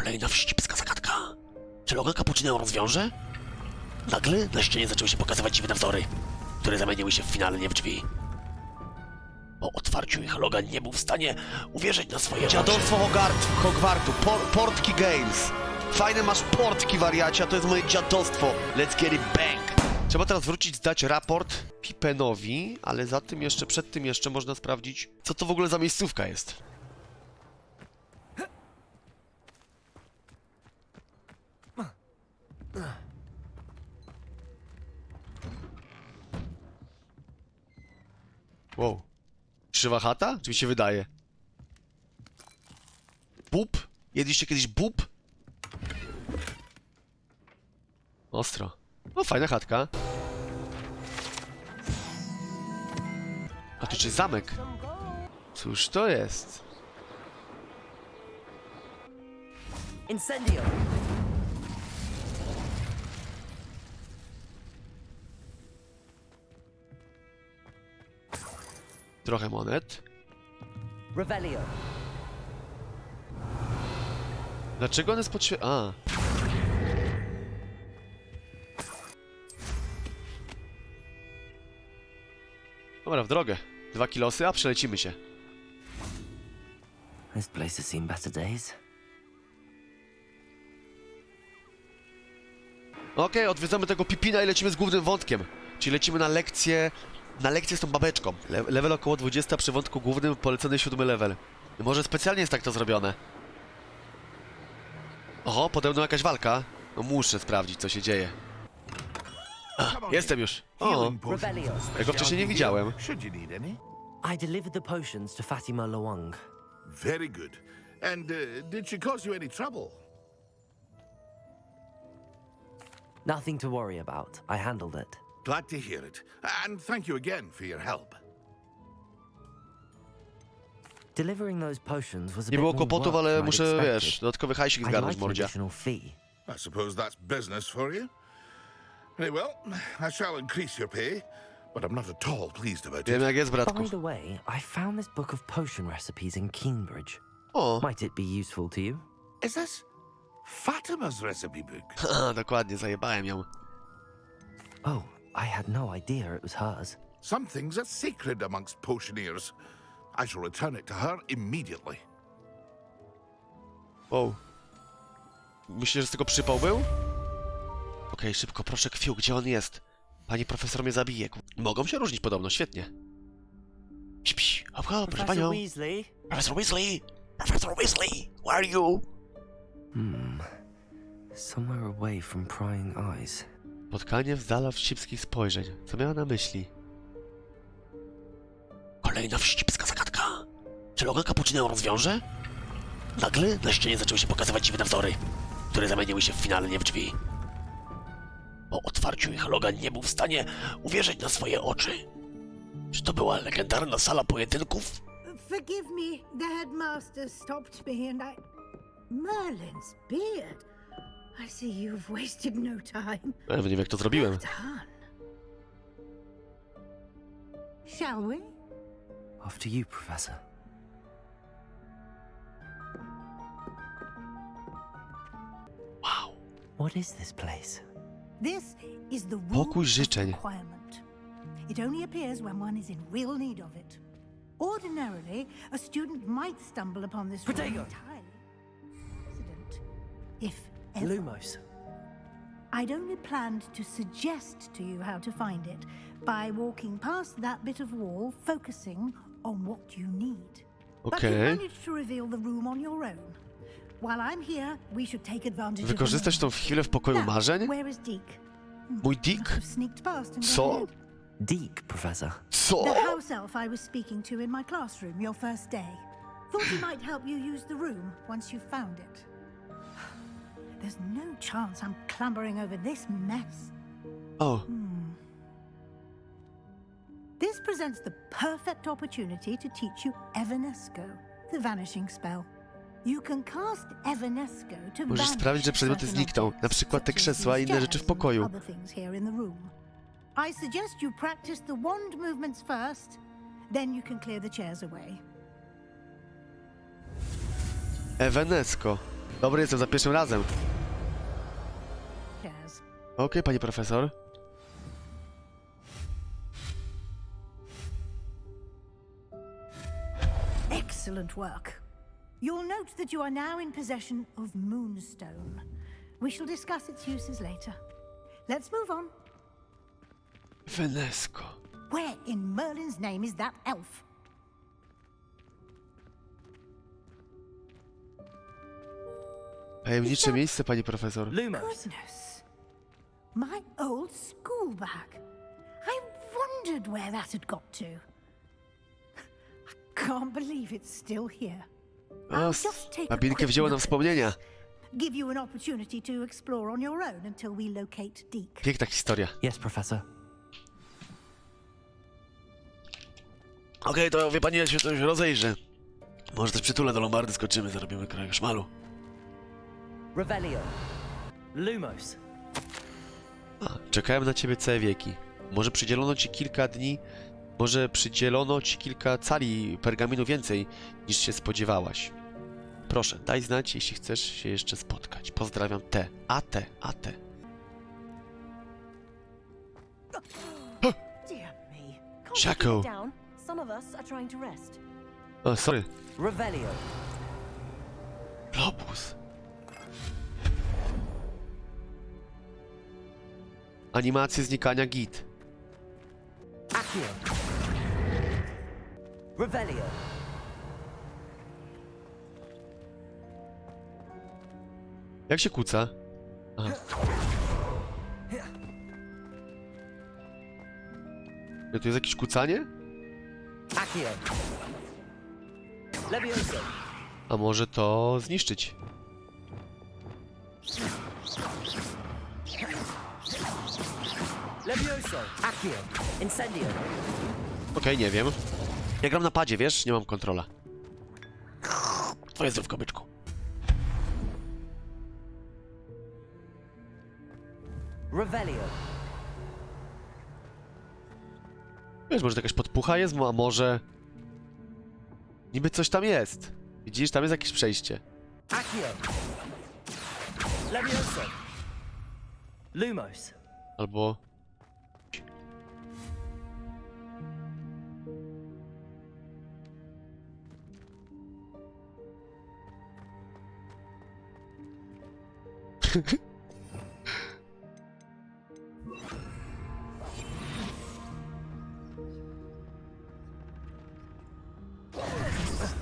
Kolejna wścibska zagadka. Czy logo cappuccino rozwiąże? Nagle na ścianie zaczęły się pokazywać dziwne wzory, które zamieniły się finalnie w drzwi. Po otwarciu ich Logan nie był w stanie uwierzyć na swoje oczy. Dziadostwo Hogwartu, portki games. Fajne masz portki, wariacie, a to jest moje dziadostwo. Let's get it bang. Trzeba teraz wrócić, zdać raport Pipenowi, ale za tym jeszcze, przed tym jeszcze można sprawdzić, co to w ogóle za miejscówka jest. Wow. Krzywa chata? Czy mi się wydaje? Bób? Jedliście kiedyś bób? Ostro. No, fajna chatka. A tu czy zamek? Cóż to jest? Incendio. Trochę monet. Revelio. Dlaczego one jest A. Dobra, w drogę. 2 kilosy, a przelecimy się. This place has seen better days. Okej, odwiedzamy tego Pipina i lecimy z głównym wątkiem. Czyli lecimy na lekcję z tą babeczką. Level około 20 przy wątku głównym, polecony 7 level. Może specjalnie jest tak to zrobione. Oho, pode mną jakaś walka. No muszę sprawdzić, co się dzieje. Jestem już. O, Revelio. ja go wcześniej nie widziałem. Should you need any? I delivered the potions to Fatima Luang. Very good. And did she cause you any trouble? Nothing to worry about. I handled it. Glad to hear it. And thank you again for your help. Delivering those potions was a Nie bit było more kłopotów, work ale than I'd muszę, expected. wiesz, dodatkowy hajsik I'd zgarnąć, like an mordzia. additional fee. I suppose that's business for you. Very well, I shall increase your pay, but I'm not at all pleased about Wiem it. jak jest, bratku. By the way, I found this book of potion recipes in Cambridge. O, Might it be useful to you? Is this Fatima's recipe book? haha, dokładnie, zajebałem ją. Oh, I had no idea it was hers. Some things are sacred amongst potioneers. I shall return it to her immediately. Wow. Myślisz, że z tego przypał był? Okej, szybko, proszę, Kwiu, gdzie on jest? Pani profesor mnie zabije. Mogą się różnić podobno, świetnie. Psi, psi, hop, hop, proszę panią. Weasley? Professor Weasley! Professor Weasley! Where are you? Somewhere away from prying eyes. Spotkanie w dala wścibskich spojrzeń. Co miała na myśli? Kolejna wścibska zagadka. Czy logo cappuccino rozwiąże? Nagle na ścianie zaczęły się pokazywać dziwne wzory, które zamieniły się finalnie w drzwi. Po otwarciu ich Logan nie był w stanie uwierzyć na swoje oczy. Czy to była legendarna sala pojedynków? Forgive me, the headmaster stopped me and Merlin's beard. I see you've wasted no time. Nie wiem, jak to zrobiłem. Done. Shall we? After you, Professor. Wow. What is this place? This is the room Pokój of życzeń. requirement. It only appears when one is in real need of it. Ordinarily, a student might stumble upon this room Protego. entirely accident, if ever. Lumos. I'd only planned to suggest to you how to find it by walking past that bit of wall, focusing on what you need. But you Okej. managed to reveal the room on your own. While I'm here, we should take advantage Wykorzystać of tą chwilę w pokoju Now, marzeń? where is Deke? Mój Dick? Must have sneaked past and Co? gone ahead. Deke, Professor. Co? The house elf I was speaking to in my classroom your first day. Thought he might help you use the room once you've found it. There's no chance I'm clambering over this mess. O, This presents the perfect opportunity to teach you Evanesco, the vanishing spell. You can cast Evanesco to Możesz banish sprawić, że przedmioty certain znikną, objects, na przykład te such as krzesła i these inne rzeczy w chairs and pokoju. other things here in the room. I suggest you practice the wand movements first, then you can clear the chairs away. Evanesco. Dobry jestem za pierwszym razem. Yes. Okej, pani profesor. Excellent work. You'll note that you are now in possession of Moonstone. We shall discuss its uses later. Let's move on. Wenesko. Where in Merlin's name is that elf? Tajemnicze miejsce, pani profesor. Lumos. Goodness. My old school bag. I wondered where that had got to. I can't believe it's still here. O, Just take a Babinkę quick wzięła nam look. wspomnienia. Give you an opportunity to explore on your own until we locate Deke. Piękna historia. Yes, Professor. Okej, to wie pani, ja się coś rozejrzę. Może też przytulę do Lombardy, skoczymy, zarobimy kraju szmalu. Revelio. Lumos. Czekałem na ciebie całe wieki. Może przydzielono ci kilka dni, może przydzielono ci kilka cali pergaminu więcej, niż się spodziewałaś. Proszę, daj znać, jeśli chcesz się jeszcze spotkać. Pozdrawiam, T. AT. Dear me. Can't Shaco. you keep it down? Some of us are trying to rest. O, sorry. Revelio. Globus. Animacje znikania git. Accio. Revelio. Jak się kłóca? Aha. Tu jest jakieś kłócanie? Accio. Levioso. A może to zniszczyć? Levioso. Accio. Incendio. Okej, nie wiem. Ja gram na padzie, wiesz? Nie mam kontrola. Twoje zdrówko, byczku. Revelio. Wiesz, może to jakaś podpucha jest, a może... Niby coś tam jest. Widzisz, tam jest jakieś przejście. Accio. Levioso. Lumos. Albo...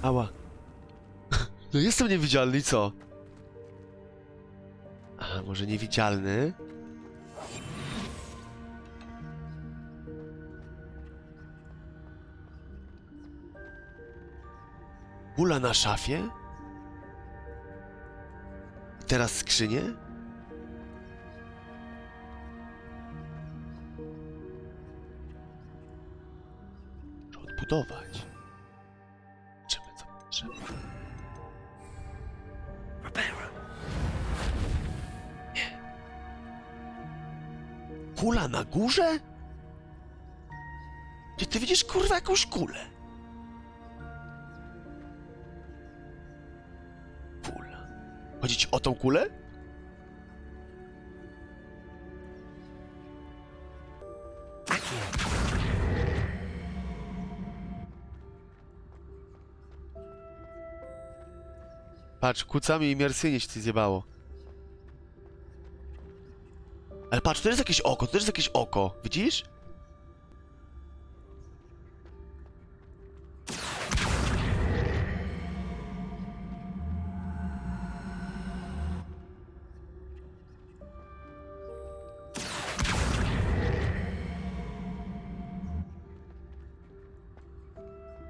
Ała. No jestem niewidzialny i co? A, może niewidzialny? Kula na szafie? Teraz skrzynię? Muszę odbudować. Zobaczymy, co potrzeba. Nie. Kula na górze? Gdzie ty widzisz, kurwa, jakąś kulę? Kula. Chodzi ci o tą kulę? Patrz, kucami imersyjnie się ci zjebało. Ale patrz, to jest jakieś oko, to jest jakieś oko, widzisz?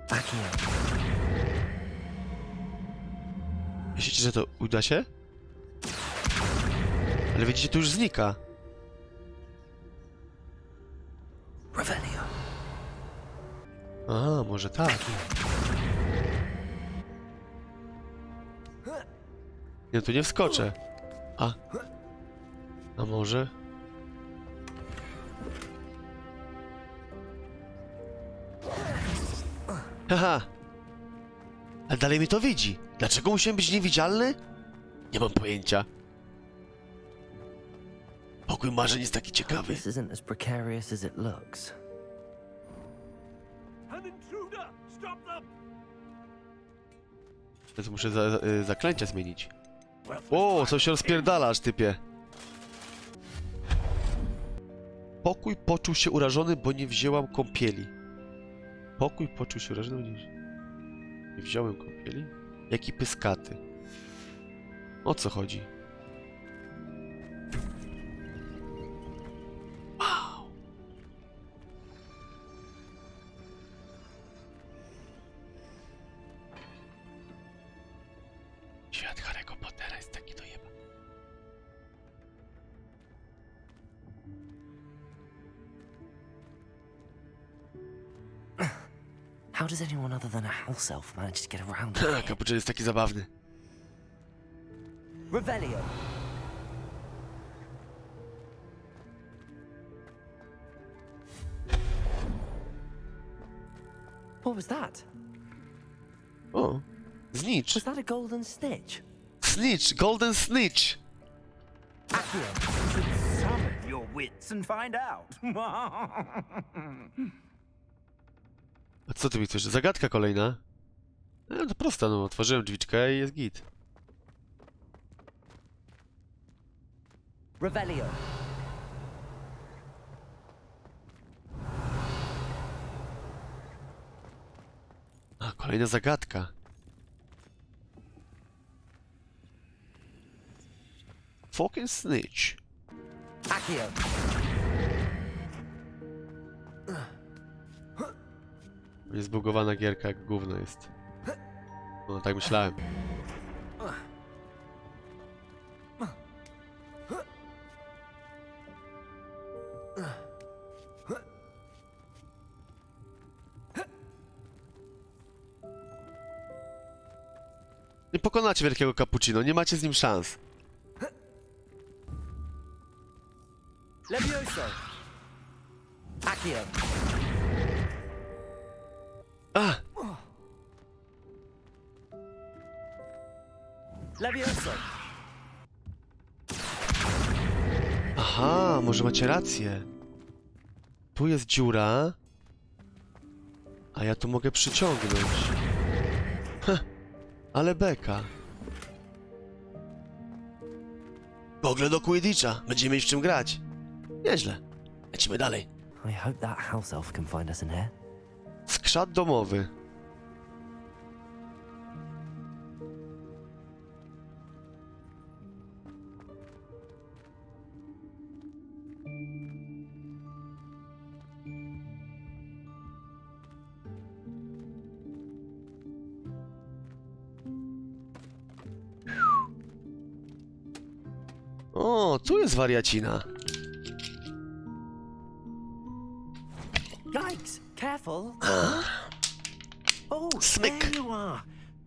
Accio. Myślicie, że to uda się? Ale widzicie, to już znika. Revelio. A, może tak. Nie, tu nie wskoczę. A może? Haha. Ale dalej mi to widzi. Dlaczego musiałem być niewidzialny? Nie mam pojęcia. Pokój marzeń jest taki ciekawy. This isn't as precarious as it looks. Więc muszę zaklęcia zmienić. O, co się rozpierdalasz, typie. Pokój poczuł się urażony, bo nie wzięłam kąpieli. Pokój poczuł się urażony, bo nie wziąłem kąpieli? Jaki pyskaty. O co chodzi? Wow. Świat Harry'ego Pottera jest taki dojeba. How does anyone other than a house elf manage to get around Ha, here? Kapuczyn jest taki zabawny. Revelio. What was that? O, Snitch. Was that a golden snitch? Snitch, Golden Snitch. Summon your wits and find out. A co ty mi chcesz? Zagadka kolejna? To prosta, no. Otworzyłem drzwiczkę i jest git. Revelio. A, kolejna zagadka. Fucking Snitch. Accio. Jest zbugowana gierka, jak gówno jest. No, tak myślałem. Nie pokonacie wielkiego cappuccino, nie macie z nim szans. Levioso. Accio. A! Levioso. Aha, może macie rację. Tu jest dziura. A ja tu mogę przyciągnąć. Heh, ale beka. Pogląd do Quidditcha. Będziemy mieć w czym grać. Nieźle. Lecimy dalej. I hope that house elf can find us in here. Skrzat domowy. O, tu jest wariacina. Yikes! Careful. Oh, Smyk. there you are.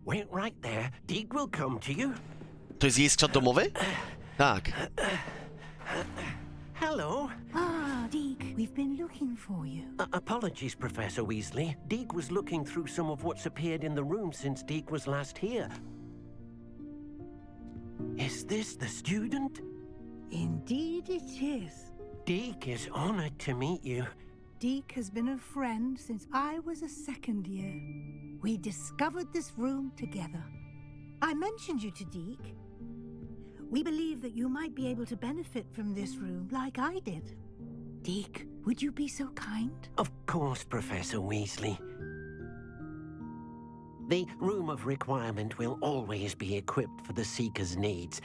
Wait right there. Deek will come to you. To jest jej skrzat domowy? Tak. Hello. Ah, Deek, we've been looking for you. Apologies, Professor Weasley. Deek was looking through some of what's appeared in the room since Deek was last here. Is this the student? Indeed it is. Deek is honored to meet you. Deek has been a friend since I was a second year. We discovered this room together. I mentioned you to Deek. We believe that you might be able to benefit from this room like I did. Deek, would you be so kind? Of course, Professor Weasley. The Room of Requirement will always be equipped for the Seeker's needs.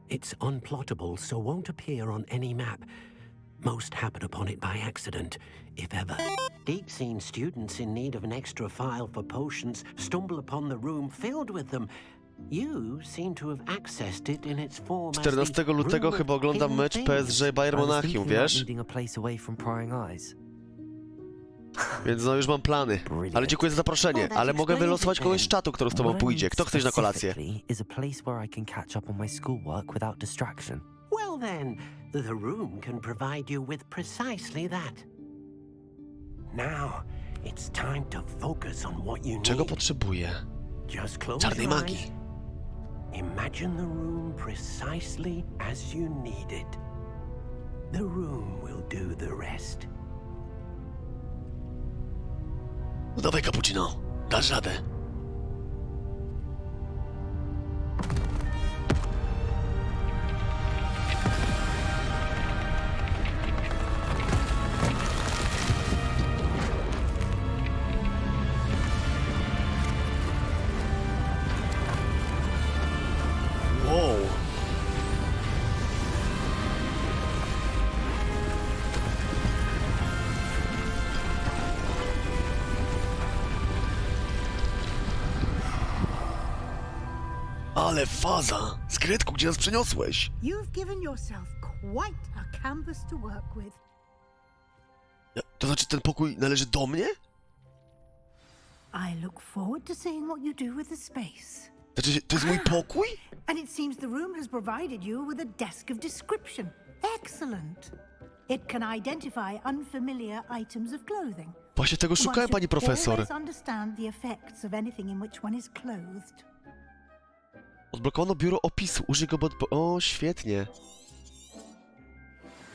It's unplottable, so won't appear on any map. Most happen upon it by accident, if ever. Deek's seen students in need of an extra file for potions stumble upon the room filled with them. You seem to have accessed it in its form as the 14 lutego Room of chyba oglądam Hidden mecz Things. PSG Bayern I was Monachium, thinking about wiesz? needing a place away from prying eyes. Więc no już mam plany. Ale dziękuję za zaproszenie, ale mogę wylosować kogoś z czatu, kto z tobą What I pójdzie. need Kto chce iść na kolację? specifically is a place where I can catch up on my schoolwork without distraction. Well then, the room can provide you with precisely that. Now, it's time to focus on what you Czego need. potrzebuję? Just close Czarnej your magii. eyes Imagine the room precisely as you need it. The room will do the rest. No dawaj, cappuccino. Dasz radę. Wow. Ale faza! Skrytku, gdzie nas przeniosłeś? You've given yourself quite a canvas to work with. To znaczy, ten pokój należy do mnie? I look forward to seeing what you do with the space. Znaczy, to jest mój pokój? And it seems the room has provided you with a desk of description. Excellent. It can identify unfamiliar items of clothing. Właśnie tego One szukałem, should pani profesor. always understand the effects of anything in which one is clothed. Odblokowano biuro opisu. Użyj go, bo... O, świetnie.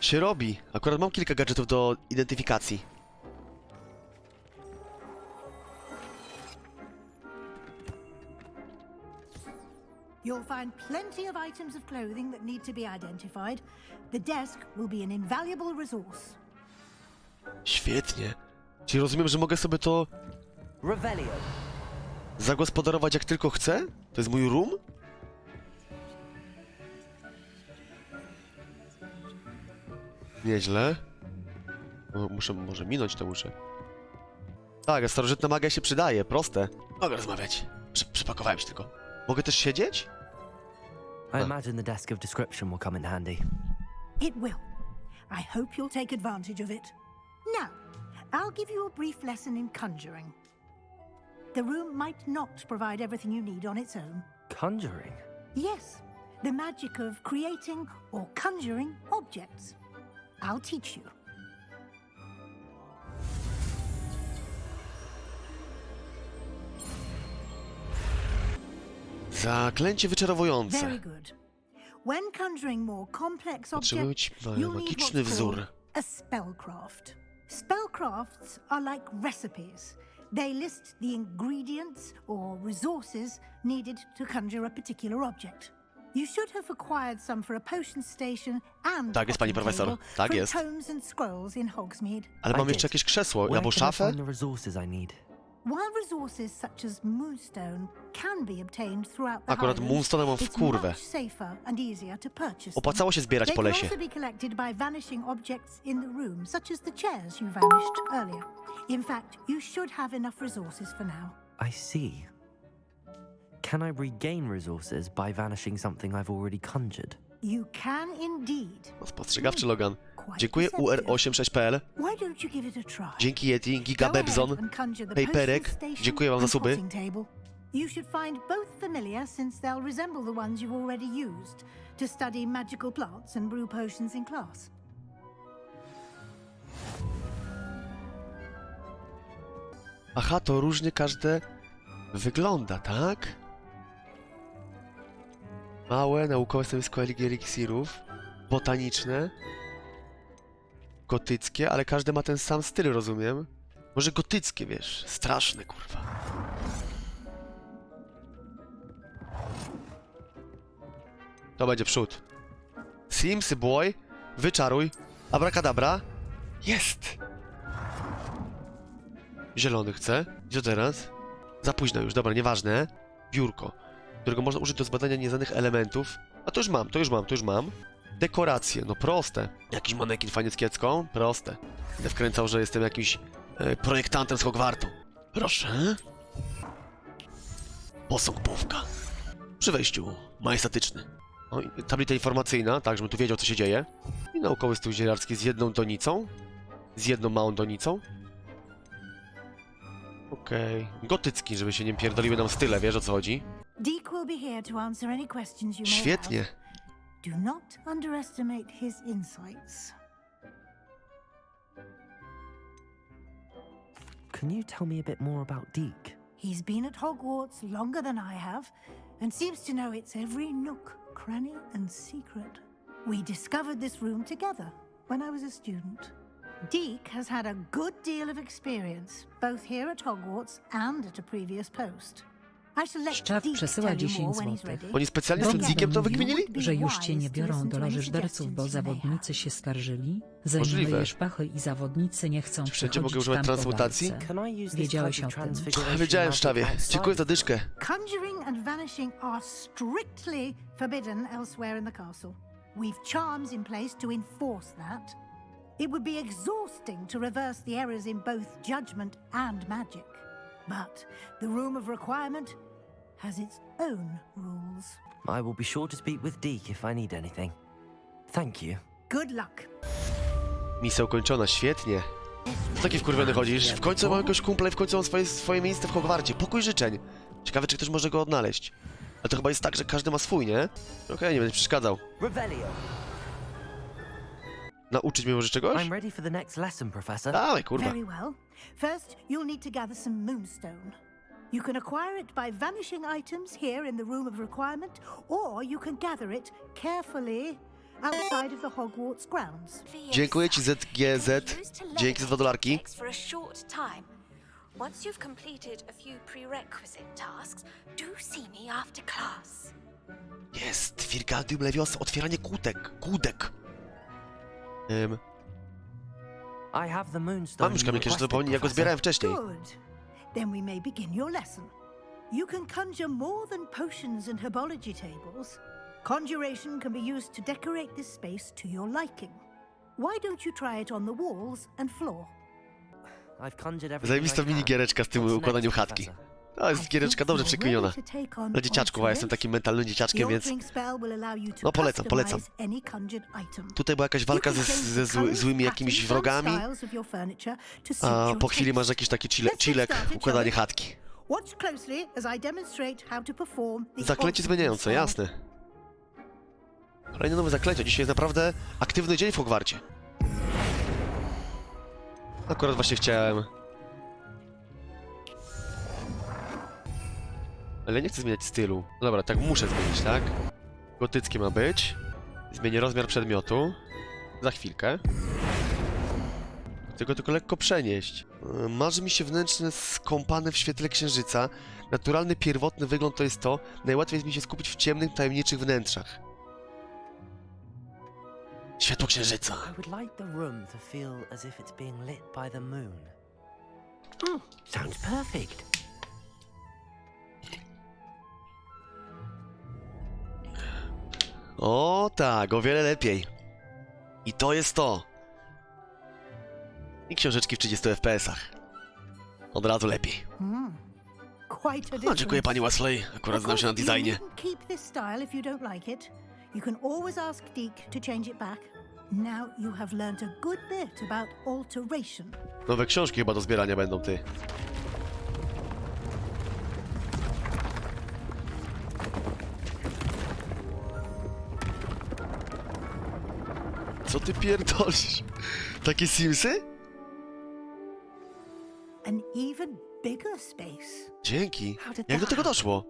Się robi. Akurat mam kilka gadżetów do identyfikacji. You'll find plenty of items of clothing that need to be identified. The desk will be an invaluable resource. Świetnie. Czyli rozumiem, że mogę sobie to Revelio. zagospodarować jak tylko chcę? To jest mój room? Nieźle. Muszę, może minąć to muszę. Tak, starożytna magia się przydaje, proste. Mogę rozmawiać. Przypakowałem się tylko. Mogę też siedzieć? I imagine the desk of description will come in handy. It will. I hope you'll take advantage of it. Now, I'll give you a brief lesson in conjuring. The room might not provide everything you need on its own. Conjuring? Yes, the magic of creating or conjuring objects. I'll teach you. Zaklęcie wyczarowujące. Very good. When conjuring more complex Potrzebuję objects, mieć you'll need magiczny what's wzór. called a spellcraft. Spellcrafts are like recipes. They list the ingredients or resources needed to conjure a particular object. You should have acquired some for a potion station and Tak jest, pani coffee profesor. table Tak from jest. tomes and scrolls in Hogsmeade. Ale I mam did. jeszcze jakieś krzesło Where albo can I szafę? find the resources I need? While resources such as moonstone can be obtained throughout the Akurat Highlands, moonstone'a mam w it's kurwę. much safer and easier to purchase them. Opłacało się zbierać They po can lesie. also be collected by vanishing objects in the room, such as the chairs you vanished earlier. In fact, you should have enough resources for now. I see. Can I regain resources by vanishing something I've already conjured? You can indeed. Spostrzegawczy Logan. Quite Dziękuję deceptive. UR86.pl. Why don't you give it a try? Dzięki Yeti, Giga Go ahead Bebzon, and conjure the Paperek. potion station Dziękuję wam za and suby. potting table. You should find both familiar since they'll resemble the ones you've already used to study magical plants and brew potions in class. Aha, to różnie każde wygląda, tak? Małe, naukowe stanowisko eliksirów, botaniczne, gotyckie, ale każde ma ten sam styl, rozumiem? Może gotyckie, wiesz, straszne, kurwa. To będzie przód. Simsy boy, wyczaruj, abracadabra. Jest! Zielony chcę. Gdzie teraz? Za późno już, dobra, nieważne. Biurko, którego można użyć do zbadania nieznanych elementów. A to już mam, to już mam, to już mam. Dekoracje, no proste. Jakiś manekin fajnie z kiecką? Proste. Będę wkręcał, że jestem jakimś projektantem z Hogwartu. Proszę. Posąg Bówka. Przy wejściu, majestatyczny. O, i tablica informacyjna, tak, żebym tu wiedział, co się dzieje. I naukowy stół zielarski z jedną donicą. Z jedną małą donicą. Okej. Gotycki, żeby się nie pierdoliły nam style, wiesz o co chodzi? Deke will be here to answer any questions you may Świetnie. have. Do not underestimate his insights. Can you tell me a bit more about Deke? He's been at Hogwarts longer than I have. and seems to know its every nook, cranny, and secret. We discovered this room together when I was a student. Deke has had a good deal of experience, both here at Hogwarts and at a previous post. I shall let Szczaw Deke przesyła tell you 10 more when he's złotych. ready. Oni specjalnie z tym Dobrze Dikiem to mówił, wykminili? że już cię nie biorą do loży szderców, bo zawodnicy się skarżyli, że nie Możliwe. myjesz pachy i zawodnicy nie chcą Wszędzie mogę przychodzić używać tam po transmutacji? walce. Can I use this Wiedziałeś type of o tym. transfiguration Wiedziałem, magic Szczawie. outside? Dziękuję za dyszkę. Conjuring and vanishing are strictly forbidden elsewhere in the castle. We've charms in place to enforce that. It would be exhausting to reverse the errors in both judgment and magic. But the Room of Requirement has its own rules. I will be sure to speak with Deke if I need anything. Thank you. Good luck. Misja ukończona, świetnie. Co taki wkurwiony chodzisz? W końcu mam jakiegoś kumpla i w końcu mam swoje miejsce w Hogwarcie. Pokój życzeń. Ciekawe, czy ktoś może go odnaleźć. Ale to chyba jest tak, że każdy ma swój, nie? Okej, nie będę przeszkadzał. Revelio. Nauczyć mnie może czegoś? I'm ready for the next lesson, Professor. Dawaj, kurwa. Very well. First, you'll need to gather some moonstone. You can acquire it by vanishing items here in the Room of Requirement, or you can gather it carefully outside of the Hogwarts grounds. Dziękuję ci ZGZ. Dzięki za $2. For a short time. Once you've completed a few prerequisite tasks, do see me after class. Jest, Wirgardium Leviosa, otwieranie kłódek. I have the moonstone. Mam już kamień, że requested, zupełnie ja go Professor. zbierałem wcześniej. Good. Then we may begin your lesson. You can conjure more than potions and herbology tables. Conjuration can be used to decorate this space to your liking. Why don't you try it on the walls and floor? I've conjured everything Zajebista I can. mini giereczka z tym What's układaniem next, chatki. Professor? To jest giereczka dobrze przykminiona. Dla dzieciaczków, a ja jestem takim mentalnym dzieciaczkiem, więc... No polecam. Tutaj była jakaś walka ze złymi jakimiś wrogami, a po chwili masz jakiś taki chillek, układanie chatki. Zaklęcie zmieniające, jasne. Kolejne nowe zaklęcie. Dzisiaj jest naprawdę aktywny dzień w Hogwarcie. Akurat właśnie chciałem... Ale nie chcę zmieniać stylu. No dobra, tak muszę zmienić, tak? Gotyckie ma być. Zmienię rozmiar przedmiotu. Za chwilkę. Chcę go tylko lekko przenieść. Marzy mi się wnętrze skąpane w świetle księżyca. Naturalny, pierwotny wygląd to jest to. Najłatwiej jest mi się skupić w ciemnych, tajemniczych wnętrzach. Światło księżyca. I would like the room to feel as if it's being lit by the moon. Sounds perfect. O tak, o wiele lepiej. I to jest to. I książeczki w 30 FPS-ach. Od razu lepiej. No, dziękuję pani Wesley. Akurat znam się na designie. Keep this style if you don't like it. You can always ask Deke to change it back. Now you have learned a good bit about alteration. Nowe książki chyba do zbierania będą, ty. Co ty pierdolisz? Takie Simsy? An even bigger space. Dzięki. How did Jak do that tego doszło?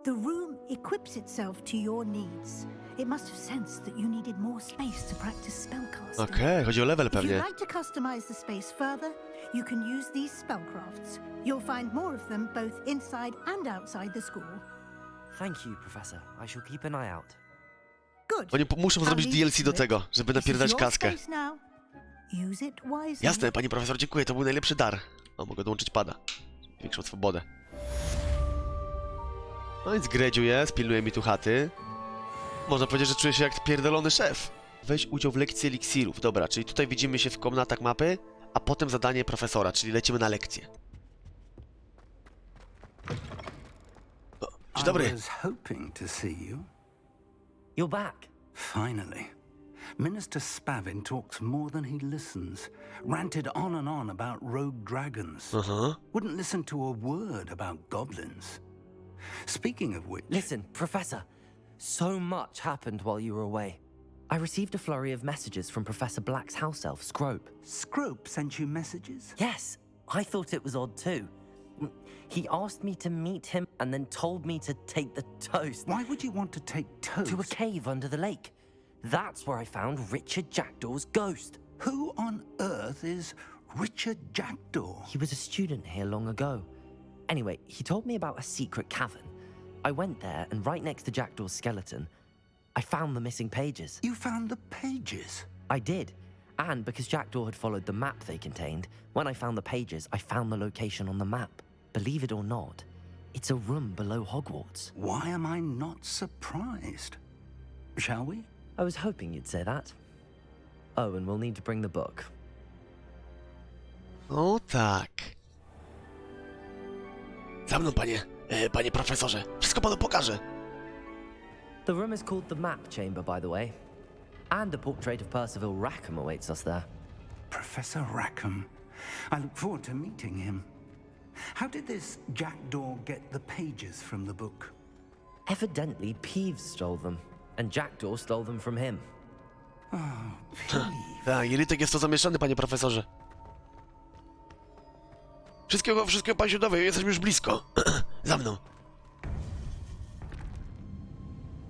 The room equips itself to your needs. It must have sensed that you needed more space to practice spellcasting. Okej, chodzi o level If you'd pewnie. like to customize the space further, you can use these spellcrafts. You'll find more of them both inside and outside the school. Thank you, Professor. I shall keep an eye out. Good. Oni muszą zrobić DLC do tego, żeby napierdać kaskę. Jasne. Jasne, pani profesor, dziękuję, to był najlepszy dar. O, mogę dołączyć pada. Większą swobodę. No więc gredziuję, spilnuje mi tu chaty. Można powiedzieć, że czuję się jak pierdolony szef. Weź udział w lekcji eliksirów. Dobra, czyli tutaj widzimy się w komnatach mapy, a potem zadanie profesora, czyli lecimy na lekcję. O, dzień dobry. I was hoping to see you. You're back. Finally. Minister Spavin talks more than he listens. Ranted on and on about rogue dragons. Wouldn't listen to a word about goblins. Speaking of which... Listen, Professor. So much happened while you were away. I received a flurry of messages from Professor Black's house elf, Scrope. Scrope sent you messages? Yes, I thought it was odd too. He asked me to meet him and then told me to take the toast Why would you want to take toast? to a cave under the lake. That's where I found Richard Jackdaw's ghost. Who on earth is Richard Jackdaw? He was a student here long ago. Anyway, he told me about a secret cavern. I went there, and right next to Jackdaw's skeleton, I found the missing pages. You found the pages? I did. And because Jackdaw had followed the map they contained, when I found the pages, I found the location on the map. Believe it or not, it's a room below Hogwarts. Why am I not surprised? Shall we? I was hoping you'd say that. Oh, and we'll need to bring the book. O tak. Za mną, panie profesorze. Wszystko panu pokażę. The room is called the Map Chamber, by the way. And a portrait of Percival Rackham awaits us there. Professor Rackham. I look forward to meeting him. How did this Jackdaw get the pages from the book? Evidently, Peeves stole them, and Jackdaw stole them from him. Tak, Jelitek jest to zamieszany, panie profesorze. Wszystkiego pan się dowie, jesteśmy już blisko. Za mną.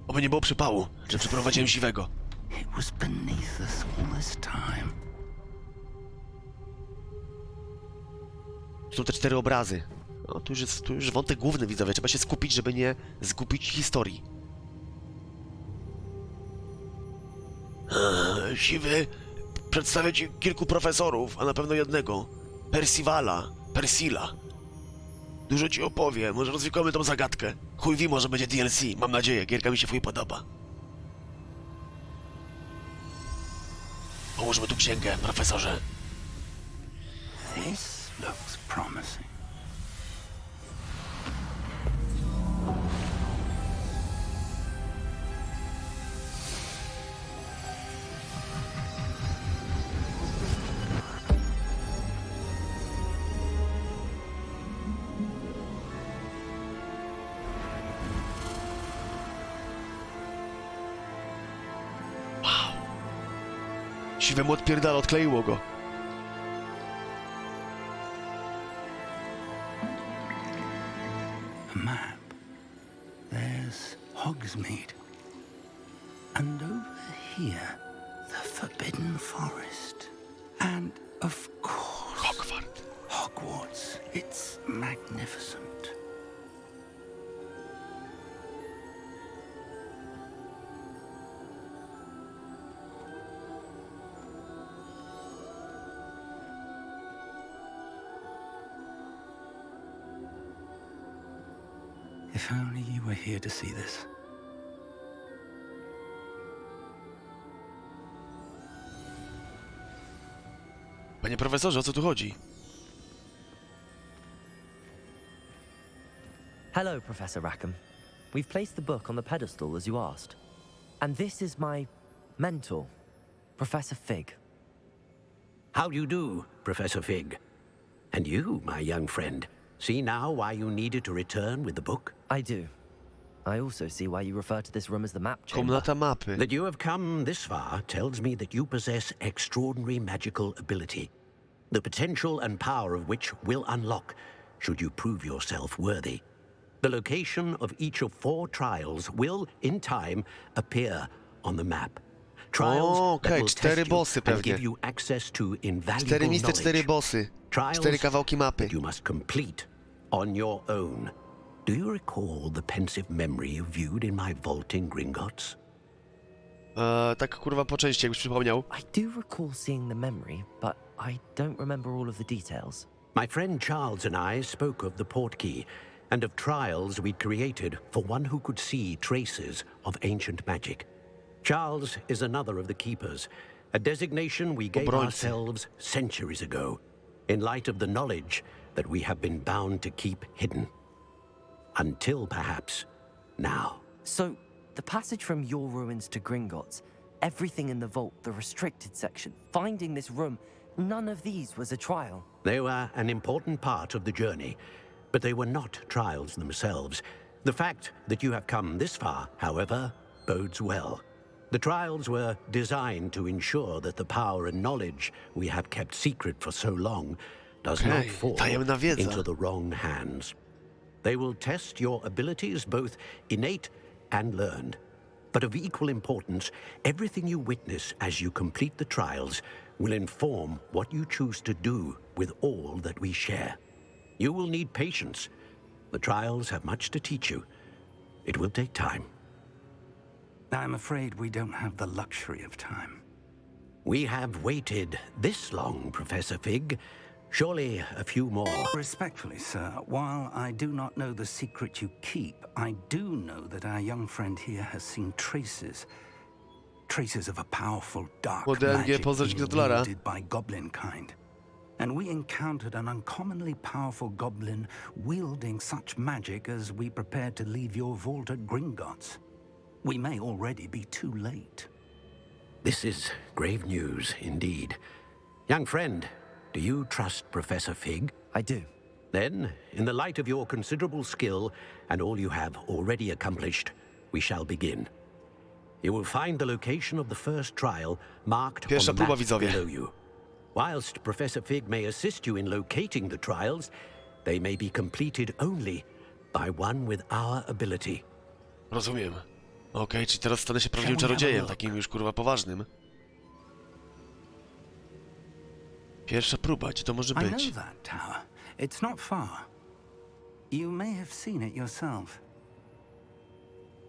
Oby nie było przypału, że przyprowadziłem siwego. It was beneath us all this time. Tu te 4 obrazy. No, tu już wątek główny, widzowie. Trzeba się skupić, żeby nie zgubić historii. Siwy, przedstawię ci kilku profesorów, a na pewno jednego. Persila. Dużo ci opowie, może rozwikłamy tą zagadkę. Chuj wie, może będzie DLC, mam nadzieję, gierka mi się fuj podoba. Połóżmy tu księgę, profesorze. This looks promising. Siwemu odpierdala, odkleiło go. A map. There's Hogsmeade. And over here, the Forbidden Forest. And of course, Hogwarts. It's magnificent. If only you were here to see this. Panie profesorze, o co tu chodzi? Hello, Professor Rackham. We've placed the book on the pedestal as you asked. And this is my mentor, Professor Fig. How do you do, Professor Fig? And you, my young friend, see now why you needed to return with the book? I do. I also see why you refer to this room as the Map Chamber. Komnata mapy. That you have come this far tells me that you possess extraordinary magical ability, the potential and power of which will unlock should you prove yourself worthy. The location of each of 4 trials will, in time, appear on the map. Trials that will 4 test bossy you and pewnie. give you access to 4 invaluable misty, 4 knowledge. bossy. Trials 4 kawałki mapy. that you must complete on your own. Do you recall the pensive memory you viewed in my vault in Gringotts? Tak kurwa po części, jakbyś przypomniał. I do recall seeing the memory, but I don't remember all of the details. My friend Charles and I spoke of the portkey and of trials we'd created for one who could see traces of ancient magic. Charles is another of the keepers, a designation we gave Obrońcy. ourselves centuries ago, in light of the knowledge that we have been bound to keep hidden. Until perhaps now. So, the passage from your ruins to Gringotts, everything in the vault, the restricted section, finding this room, none of these was a trial. They were an important part of the journey, but they were not trials themselves. The fact that you have come this far, however, bodes well. The trials were designed to ensure that the power and knowledge we have kept secret for so long does Okay, not fall tajemna wiedza. into the wrong hands. They will test your abilities, both innate and learned. But of equal importance, everything you witness as you complete the trials will inform what you choose to do with all that we share. You will need patience. The trials have much to teach you. It will take time. I'm afraid we don't have the luxury of time. We have waited this long, Professor Fig. Surely a few more. Respectfully, sir, while I do not know the secret you keep, I do know that our young friend here has seen traces of a powerful dark magic being wielded by goblin kind. And we encountered an uncommonly powerful goblin wielding such magic as we prepared to leave your vault at Gringotts. We may already be too late. This is grave news indeed. Young friend, do you trust Professor Fig? I do. Then, in the light of your considerable skill and all you have already accomplished, we shall begin. You will find the location of the first trial marked on the map below you. Whilst Professor Fig may assist you in locating the trials, they may be completed only by one with our ability. Rozumiem. Okej, czyli teraz stanę się prawdziwym czarodziejem, takim już kurwa poważnym. Pierwsza próba, gdzie to może I know być? that tower. It's not far. You may have seen it yourself.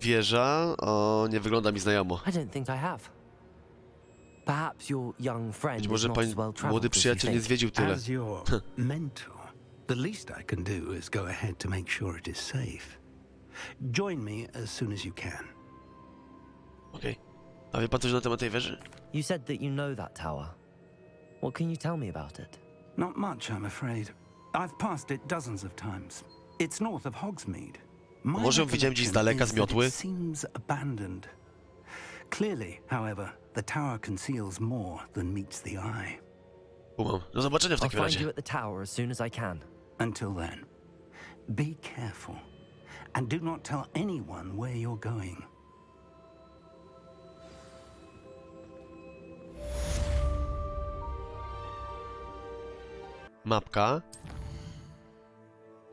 Wieża? O, nie wygląda mi znajomo. I don't think I have. Perhaps your young friend Być is może not pań as well młody traveled as you przyjaciel nie think. zwiedził tyle. As your mentor, the least I can do is go ahead to make sure it is safe. Join me as soon as you can. Okej. A wie pan coś na temat tej wieży? You said that you know that tower. What can you tell me about it? Not much, I'm afraid. I've passed it dozens of times. It's north of Hogsmeade. My Może ją widziałem gdzieś z daleka, z recollection miotły? is that it seems abandoned. Clearly, however, the tower conceals more than meets the eye. Kumam. Do zobaczenia w I'll takim find you razie. at the tower as soon as I can. Until then, be careful. And do not tell anyone where you're going. Mapka.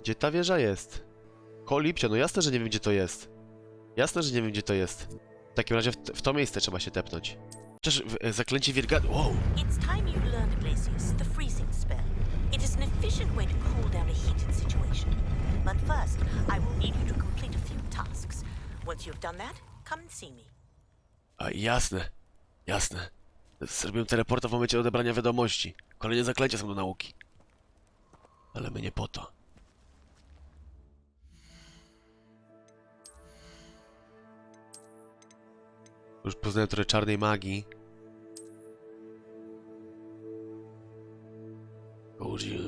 Gdzie ta wieża jest? Kolipcio, no jasne, że nie wiem gdzie to jest. Jasne, że nie wiem gdzie to jest. W takim razie w to miejsce trzeba się tepnąć. Chociaż zaklęcie wielgadu... Wow! It's time you learned, Glacius, the freezing spell. It is an efficient way to cool down a heated situation. But first, I will need you to complete a few tasks. Once you've done that, come and see me. A jasne. Jasne. Zrobiłem teleporta w momencie odebrania wiadomości. Kolejne zaklęcia są do nauki. Ale my nie po to. Już poznałem trochę czarnej magii.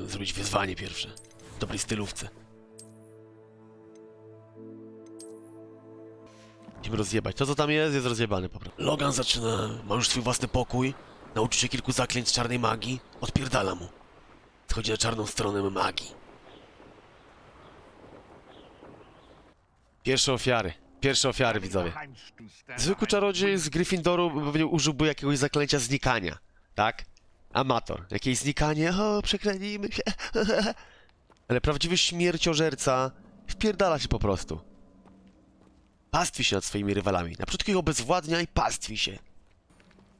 Zrobić wyzwanie pierwsze. W dobrej stylówce. Musimy rozjebać. To co tam jest rozjebane po prostu. Logan zaczyna, ma już swój własny pokój. Nauczy się kilku zaklęć z czarnej magii. Odpierdala mu. Schodzi na czarną stronę magii. Pierwsze ofiary, widzowie. Zwykły czarodziej z Gryffindoru pewnie użyłby jakiegoś zaklęcia znikania. Tak? Amator. Jakieś znikanie, o, przeklenijmy się. Ale prawdziwy śmierciożerca wpierdala się po prostu. Pastwi się nad swoimi rywalami. Na początku ich obezwładnia i pastwi się.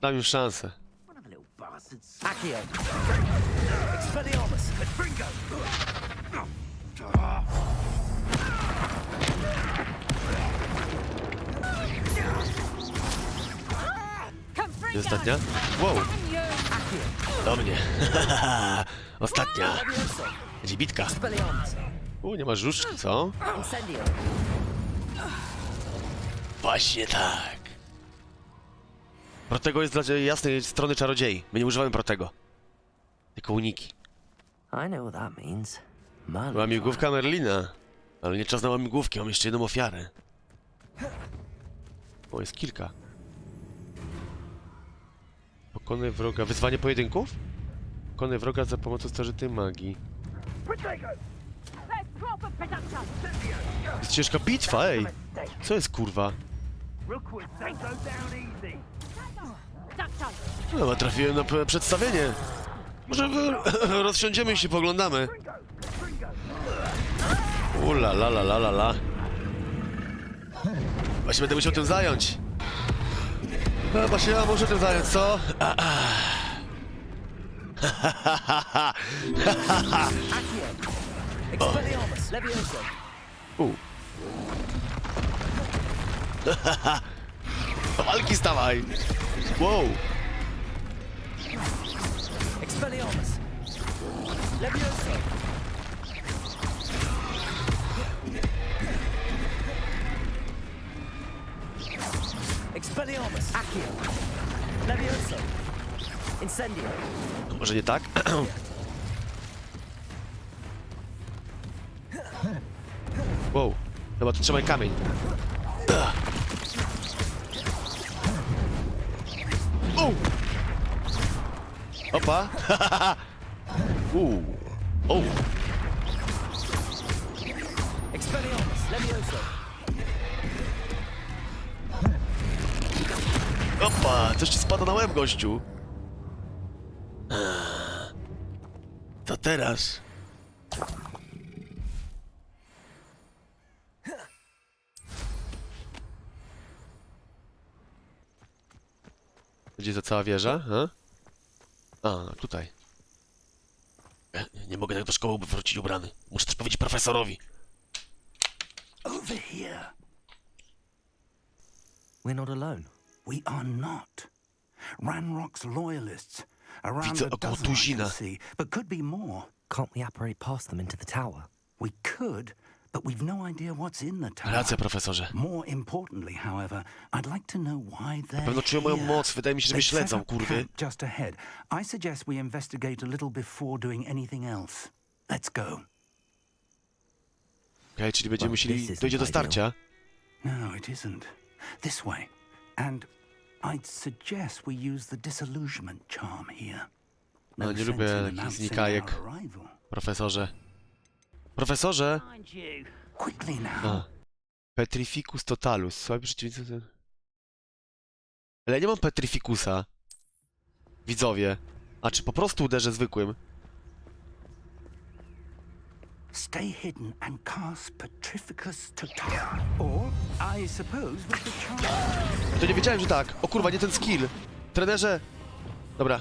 Dam już szansę. Accio! Expelliarmus! Bringo! I ostatnia? Wow! Do mnie. Ostatnia. Będzie bitka. Nie masz różdżki, co? Właśnie tak. Protego jest dla jasnej strony czarodziei. My nie używamy protego. Tylko uniki. I know what that means. Łamigłówka Merlina. Ale nie czas na łamigłówki, mam jeszcze jedną ofiarę. O, jest kilka. Pokonaj wroga. Wyzwanie pojedynków? Pokonaj wroga za pomocą starzystej magii. Jest ciężka bitwa, ej! Co jest kurwa? No, trafiłem na przedstawienie. Może rozsiądziemy i się poglądamy. Ula la la la la la. Właśnie będę musiał tym zająć. Właśnie ja muszę tym zająć, co? Do walki stawaj! Wow! Expelliarmus! Accio! Levioso! Incendio! Może nie tak? Wow, chyba tu trzymaj kamień. Opa! Oh! Expelliarmus! Levioso! Opa! Coś ci spada na łeb, gościu! To teraz? Gdzie ta cała wieża? Ha? A, no tutaj. Nie mogę tak do szkoły wrócić ubrany. Muszę też powiedzieć profesorowi. Over here. We're not alone. We are not. Ranrock's loyalists. Around Widzę a około dozen I tuzina. can see, but could be more. Can't we apparate past them into the tower? We could, but we've no idea what's in the tower. Racja, profesorze. More importantly, however, I'd like to know why they're Na pewno czują moją here. moc. Wydaje mi się, że mnie They've set śledzą, up kurwy. camp just ahead. I suggest we investigate a little before doing anything else. Let's go. Okej, czyli będziemy Well, musieli... this isn't Dojdzie do ideal. starcia. No, it isn't. This way. And I'd suggest we use the disillusionment charm here. No, nie sense lubię in takich announcing znikajek. our arrival. Profesorze. Profesorze! Quickly now. A. Petrificus totalus. Słaby przeciwnik... Ale ja nie mam Petrificusa. Widzowie. A czy po prostu uderzę zwykłym? Stay hidden and cast Petrificus total. Or, I suppose, with the charm. To nie wiedziałem, że tak. O kurwa, nie ten skill. Trenerze. Dobra.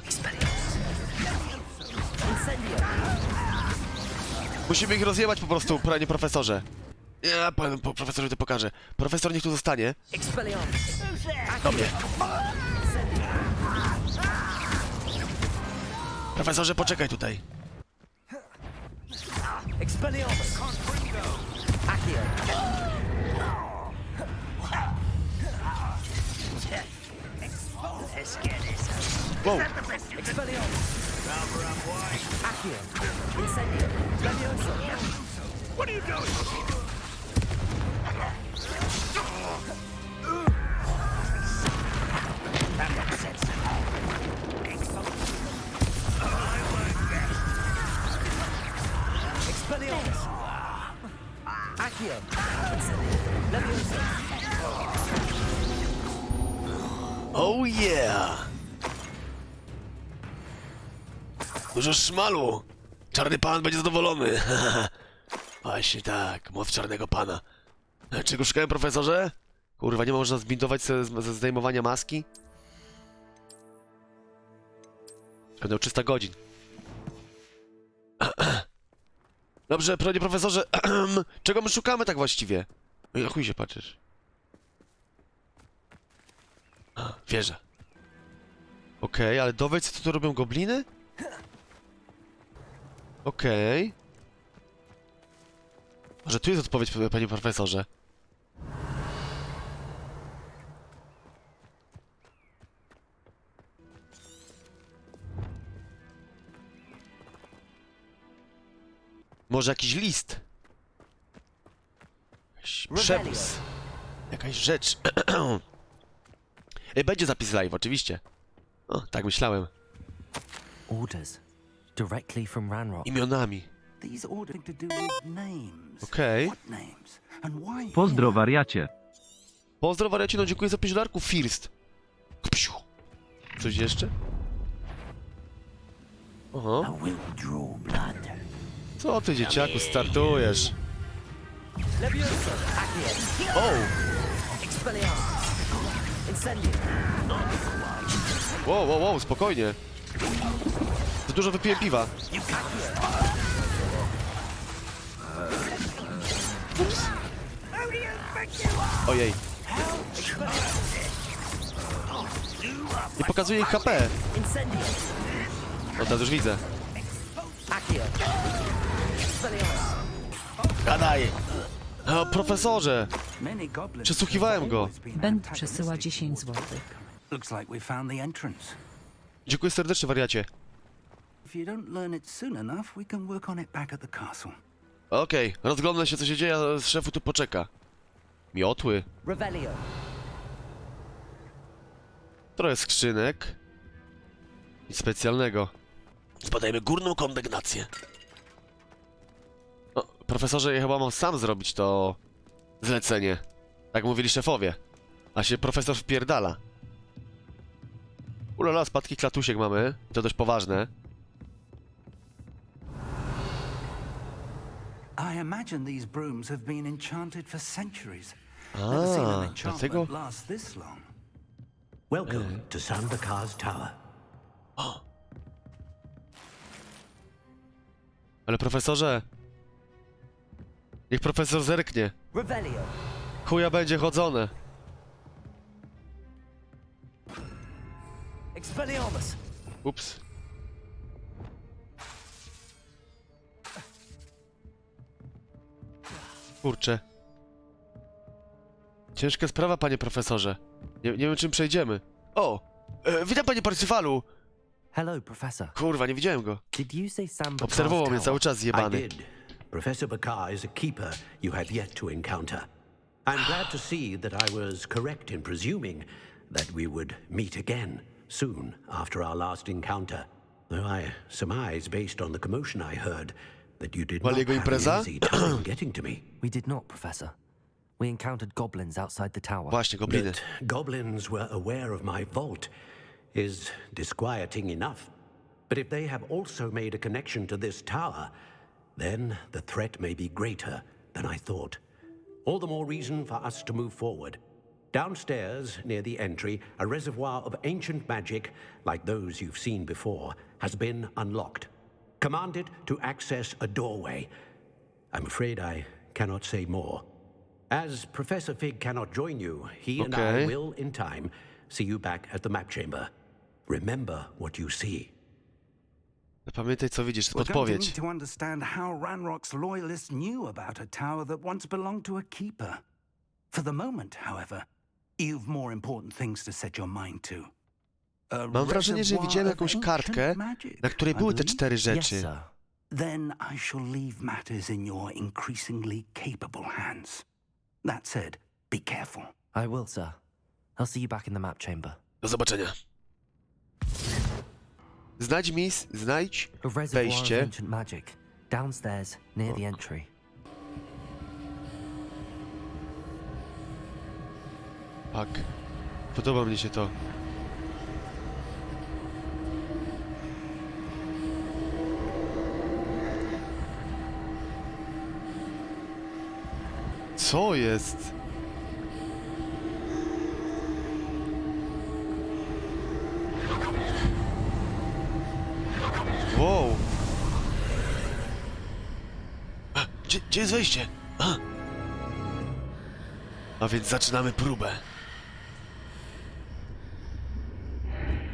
Musimy ich rozjebać po prostu, panie profesorze. Ja panu profesorowi to pokażę. Profesor niech tu zostanie. Do mnie. Profesorze, poczekaj tutaj. Expelliarmus! Accio! Wow. Expelliarmus! Accio! Incendio! Levioso! What are you doing? Expelliarmus! Accio! Levioso! Oh yeah! Dużo szmalu! Czarny pan będzie zadowolony! Właśnie tak, moc czarnego pana. Czego szukałem, profesorze? Kurwa, nie można zbindować ze zdejmowania maski? Będę 300 godzin. Dobrze, panie profesorze, czego my szukamy tak właściwie? No i na chuj się patrzysz. Wieża. Okej, ale dowiedz, co tu robią gobliny? Okej. Może tu jest odpowiedź, panie profesorze. Może jakiś list? Jakiś przepis. Jakaś rzecz. Będzie zapis live, oczywiście. O, tak myślałem. Orders. Directly from Ranrock. Imionami. These orders to do with names. Okej. What names? And why? Pozdro wariacie. Pozdro wariacie, no dziękuję za 5 dolarków, First. Psiu. Coś jeszcze? Oho. I will draw blood. Co ty, dzieciaku, startujesz? Levioso, Accio, O! Expelliarmus, Incendio. Wow, wow, wow, spokojnie. Za dużo wypiłem piwa. Ups. Ojej. Nie pokazuje ich HP. Incendio, No teraz już widzę. Accio, Expelliarmus. Gadaj. O, profesorze. Many goblins Przesłuchiwałem have go. always been Bent antagonistic przesyła to 10 you. zł. Looks like we found the entrance. Dziękuję serdecznie, wariacie. If you don't learn it soon enough, we can work on it back at the castle. Okej, rozglądam się, co się dzieje, a szefu tu poczeka. Miotły. Revelio, Trochę skrzynek. Nic specjalnego. Zbadajmy górną kondygnację. O, profesorze, ja chyba mam sam zrobić to zlecenie. Tak mówili szefowie. A się profesor wpierdala. Ulala, spadki klatusiek mamy. To dość poważne. I imagine these brooms have been enchanted for centuries. Never seen an dlatego... enchantment last this long. Welcome to Sandakar's Tower. Ale profesorze... Niech profesor zerknie. Revelio, Chuja będzie chodzone. Expelliarmus. Ups. Kurczę. Ciężka sprawa, panie profesorze. Nie wiem, czym przejdziemy. O! Witam, panie Parsyfalu! Hello, Professor. Kurwa, nie widziałem go. Did you say Sam Bakar's Obserwował mnie tower? cały czas I zjebany. did. Professor Bakar is a keeper you have yet to encounter. I'm glad to see that I was correct in presuming that we would meet again soon after our last encounter. Though I surmise, based on the commotion I heard, that you did not Waliego have an impreza? easy time getting to me. We did not, Professor. We encountered goblins outside the tower. Właśnie, gobliny. That goblins were aware of my vault is disquieting enough. But if they have also made a connection to this tower, then the threat may be greater than I thought. All the more reason for us to move forward. Downstairs, near the entry, a reservoir of ancient magic, like those you've seen before, has been unlocked. Commanded to access a doorway. I'm afraid I cannot say more. As Professor Fig cannot join you, he and I will, in time, see you back at the map chamber. Remember what you see. Pamiętaj, co widzisz, to We're going to podpowiedź. need to understand how Ranrock's loyalists knew about a tower that once belonged to a keeper. For the moment, however, you've more important things to set your mind to. Mam wrażenie, że widziałem jakąś kartkę, na której były te 4 Yes, rzeczy. sir. Then I shall leave matters in your increasingly capable hands. That said, be careful. I will, sir. I'll see you back in the map chamber. Do zobaczenia. Znajdź A reservoir of wejście. ancient magic. Downstairs, near the entry. Tak. Podoba mnie się to. Co jest? Wow. Gdzie jest wejście? A więc zaczynamy próbę.